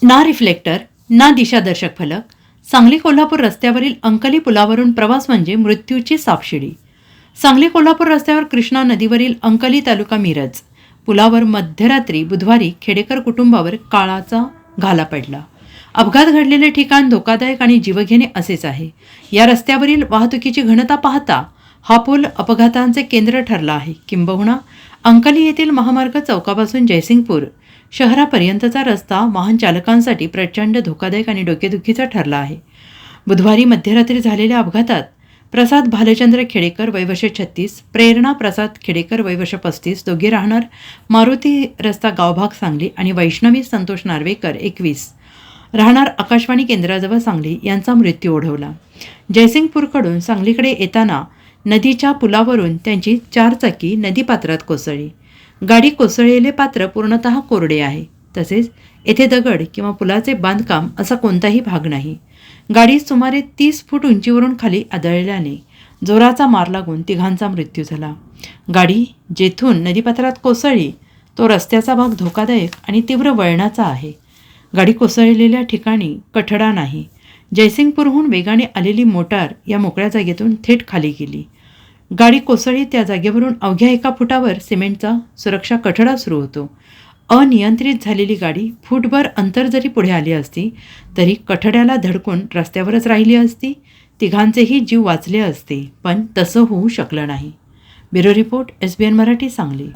ना रिफ्लेक्टर ना दिशादर्शक फलक. सांगली कोल्हापूर रस्त्यावरील अंकली पुलावरून प्रवास म्हणजे मृत्यूची सापशिडी. सांगली कोल्हापूर रस्त्यावर कृष्णा नदीवरील अंकली तालुका मिरज पुलावर मध्यरात्री बुधवारी खेडेकर कुटुंबावर काळाचा घाला पडला. अपघात घडलेले ठिकाण धोकादायक आणि जीवघेणे असेच आहे. या रस्त्यावरील वाहतुकीची घनता पाहता हा पूल अपघातांचे केंद्र ठरला आहे. किंबहुना अंकली येथील महामार्ग चौकापासून जयसिंगपूर शहरापर्यंतचा रस्ता वाहन चालकांसाठी प्रचंड धोकादायक आणि डोकेदुखीचा ठरला आहे. बुधवारी मध्यरात्री झालेल्या अपघातात प्रसाद भालचंद्र खेडेकर वयवर्ष 36, प्रेरणा प्रसाद खेडेकर वयवर्ष 35 दोघे राहणार मारुती रस्ता गावभाग सांगली आणि वैष्णवी संतोष नार्वेकर 21 राहणार आकाशवाणी केंद्राजवळ सांगली यांचा मृत्यू ओढवला. जयसिंगपूरकडून सांगलीकडे येताना नदीच्या पुलावरून त्यांची 4 चाकी नदीपात्रात कोसळली. गाडी कोसळलेले पात्र पूर्णतः कोरडे आहे. तसेच येथे दगड किंवा पुलाचे बांधकाम असा कोणताही भाग नाही. गाडी सुमारे 30 फूट उंचीवरून खाली आदळल्याने जोराचा मार लागून तिघांचा मृत्यू झाला. गाडी जेथून नदीपात्रात कोसळली तो रस्त्याचा भाग धोकादायक आणि तीव्र वळणाचा आहे. गाडी कोसळलेल्या ठिकाणी कठडा नाही. जयसिंगपूरहून वेगाने आलेली मोटार या मोकळ्या जागेतून थेट खाली गेली. गाडी कोसळली त्या जागेवरून अवघ्या 1 फुटावर सिमेंटचा सुरक्षा कठडा सुरू होतो. अनियंत्रित झालेली गाडी फूटभर अंतर जरी पुढे आली असती तरी कठड्याला धडकून रस्त्यावरच राहिली असती. तिघांचेही जीव वाचले असते, पण तसं होऊ शकलं नाही. Bureau report, SBN Marathi, Sangli.